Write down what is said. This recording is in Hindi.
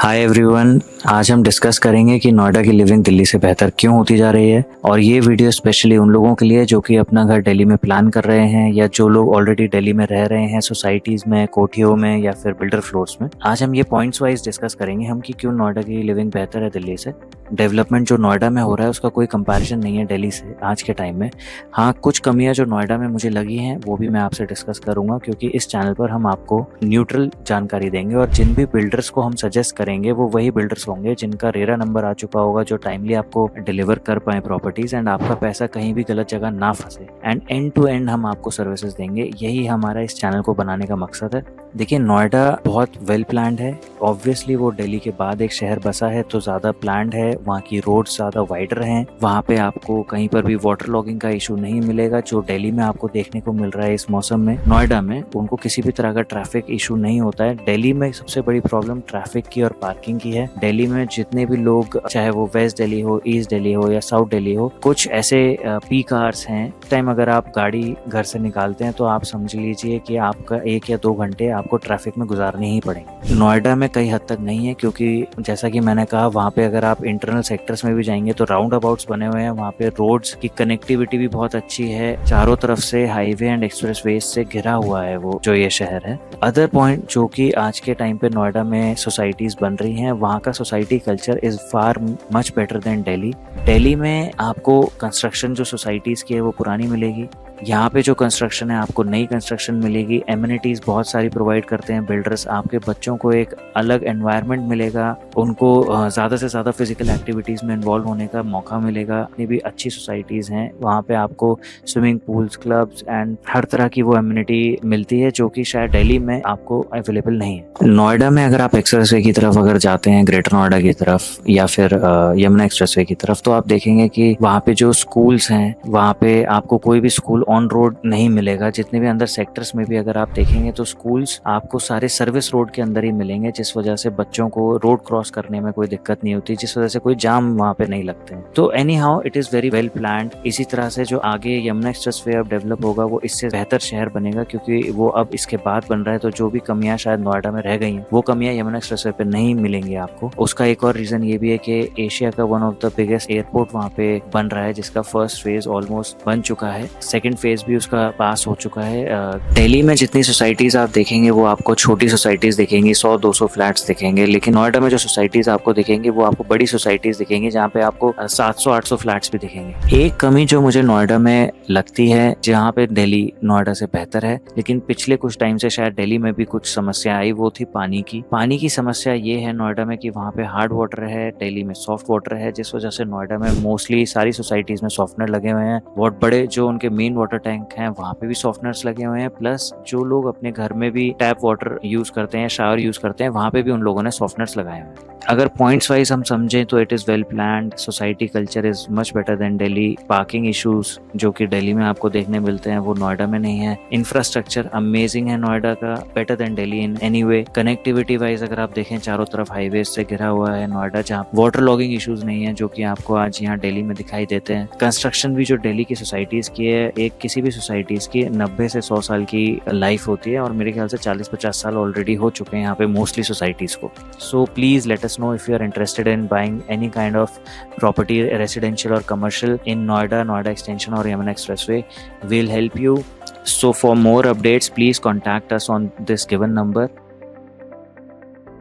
हाय एवरीवन, आज हम डिस्कस करेंगे कि नोएडा की लिविंग दिल्ली से बेहतर क्यों होती जा रही है। और ये वीडियो स्पेशली उन लोगों के लिए जो कि अपना घर दिल्ली में प्लान कर रहे हैं या जो लोग ऑलरेडी दिल्ली में रह रहे हैं, सोसाइटीज़ में, कोठियों में या फिर बिल्डर फ्लोर्स में। आज हम ये पॉइंट्स वाइज डिस्कस करेंगे हम कि क्यों नोएडा की लिविंग बेहतर है दिल्ली से। डेवलपमेंट जो नोएडा में हो रहा है उसका कोई कंपैरिजन नहीं है दिल्ली से आज के टाइम में। हाँ, कुछ कमियां जो नोएडा में मुझे लगी हैं वो भी मैं आपसे डिस्कस करूंगा, क्योंकि इस चैनल पर हम आपको न्यूट्रल जानकारी देंगे और जिन भी बिल्डर्स को हम सजेस्ट करेंगे वो वही बिल्डर्स होंगे जिनका रेरा नंबर आ चुका होगा, जो टाइमली आपको डिलीवर कर पाए प्रॉपर्टीज एंड आपका पैसा कहीं भी गलत जगह ना फंसे। एंड एंड टू एंड हम आपको सर्विसेज देंगे। यही हमारा इस चैनल को बनाने का मकसद है। देखिए, नोएडा बहुत वेल प्लान्ड है। ऑब्वियसली वो दिल्ली के बाद एक शहर बसा है तो ज़्यादा प्लान्ड है। वहाँ की रोड्स ज़्यादा वाइडर हैं। वहाँ पे आपको कहीं पर भी वाटर लॉगिंग का इशू नहीं मिलेगा जो दिल्ली में आपको देखने को मिल रहा है इस मौसम में। नोएडा में उनको किसी भी तरह का ट्रैफिक इशू नहीं होता है। दिल्ली में सबसे बड़ी प्रॉब्लम ट्रैफिक की और पार्किंग की है। दिल्ली में जितने भी लोग, चाहे वो वेस्ट दिल्ली हो, ईस्ट दिल्ली हो या साउथ दिल्ली हो, कुछ ऐसे पीक आवर्स हैं टाइम अगर आप गाड़ी घर से निकालते हैं तो आप समझ लीजिए कि आपका 1 या 2 घंटे आपको ट्रैफिक में गुजारने ही पड़ेंगे। नोएडा में कई हद तक नहीं है, क्योंकि जैसा कि मैंने कहा वहाँ पे अगर आप इंटरनल सेक्टर्स में भी जाएंगे तो राउंड अबाउट्स बने हुए हैं। वहाँ पे रोड्स की कनेक्टिविटी भी बहुत अच्छी है। चारों तरफ से हाईवे एंड एक्सप्रेस वे से घिरा हुआ है वो जो ये शहर है। अदर पॉइंट जो कि आज के टाइम पे नोएडा में सोसाइटीज बन रही हैं, वहाँ का society culture is far much better than Delhi. Delhi में आपको कंस्ट्रक्शन जो सोसाइटीज की है वो पुरानी मिलेगी। यहाँ पे जो कंस्ट्रक्शन है आपको नई कंस्ट्रक्शन मिलेगी। एमिनिटीज बहुत सारी प्रोवाइड करते हैं बिल्डर्स। आपके बच्चों को एक अलग एनवायरनमेंट मिलेगा, उनको ज़्यादा से ज़्यादा फिजिकल एक्टिविटीज़ में इन्वॉल्व होने का मौका मिलेगा। ये भी अच्छी सोसाइटीज़ हैं। वहाँ पे आपको स्विमिंग पूल्स, क्लब्स एंड हर तरह की वो एमिनिटी मिलती है जो कि शायद दिल्ली में आपको अवेलेबल नहीं है। नोएडा में अगर आप एक्सप्रेस वे की तरफ अगर जाते हैं, ग्रेटर नोएडा की तरफ या फिर यमुना एक्सप्रेस वे की तरफ, तो आप देखेंगे कि वहाँ पे जो स्कूल्स हैं वहाँ पे आपको कोई भी स्कूल ऑन रोड नहीं मिलेगा। जितने भी अंदर सेक्टर्स में भी अगर आप देखेंगे तो स्कूल्स आपको सारे सर्विस रोड के अंदर ही मिलेंगे, जिस वजह से बच्चों को रोड क्रॉस करने में कोई दिक्कत नहीं होती, जिस वजह से कोई जाम वहाँ पे नहीं लगते हैं। तो any how it is very well planned. इसी तरह से जो आगे यमुना एक्सप्रेस वे अब डेवलप होगा वो इससे बेहतर शहर बनेगा, क्योंकि वो अब इसके बाद बन रहा है। तो जो भी कमियां शायद नोएडा में रह गई हैं वो कमियां यमुना एक्सप्रेस वे पे नहीं मिलेंगी आपको। उसका एक और रीजन ये भी है कि एशिया का one of the biggest airport वहाँ पे बन रहा है, जिसका फर्स्ट फेज ऑलमोस्ट बन चुका है। सेकेंड फेज भी उसका पास हो चुका है। दिल्ली में जितनी सोसाइटीज आप देखेंगे वो आपको छोटी सोसाइटीज दिखेंगी, 100-200 फ्लैट्स दिखेंगे। लेकिन नोएडा में जो सोसाइटीज आपको दिखेंगी वो आपको बड़ी सोसाइटीज दिखेंगी, जहाँ पे आपको 700-800 फ्लैट्स भी दिखेंगे। एक कमी जो मुझे नोएडा में लगती है, जहाँ पे दिल्ली नोएडा से बेहतर है, लेकिन पिछले कुछ टाइम से शायद दिल्ली में भी कुछ समस्या आई, वो थी पानी की। पानी की समस्या ये है नोएडा में कि वहाँ पे हार्ड वाटर है, दिल्ली में सॉफ्ट वाटर है, जिस वजह से नोएडा में मोस्टली सारी सोसाइटीज में सॉफ्टनर लगे हुए हैं। बहुत बड़े जो उनके मेन वाटर टैंक हैं वहाँ पे भी सॉफ्टनर्स लगे हुए हैं। प्लस जो लोग अपने घर में भी टैप वाटर यूज करते हैं, शावर यूज करते हैं, वहाँ पे भी उन लोगों ने सॉफ्टनर्स लगाए हुए हैं। अगर पॉइंट्स वाइज हम समझें तो it is well planned. Society culture is much better than Delhi. Parking issues जो कि दिल्ली में आपको देखने मिलते हैं वो नोएडा में नहीं है। इंफ्रास्ट्रक्चर अमेजिंग है नोएडा का, better than Delhi in any way. Connectivity wise अगर आप देखें, चारों तरफ हाईवे से घिरा हुआ है नोएडा, जहाँ वाटर लॉगिंग इश्यूज नहीं है जो कि आपको आज यहाँ दिल्ली में दिखाई देते हैं। कंस्ट्रक्शन भी जो दिल्ली की सोसाइटीज की है, एक किसी भी सोसाइटीज की 90 से 100 साल की लाइफ होती है और मेरे ख्याल से 40-50 साल ऑलरेडी हो चुके हैं यहाँ पे मोस्टली सोसाइटीज को। So please let us know if you are interested in buying any kind of property, residential or commercial in Noida Extension or Yamuna Expressway. We'll help you. So for more updates, please contact us on this given number.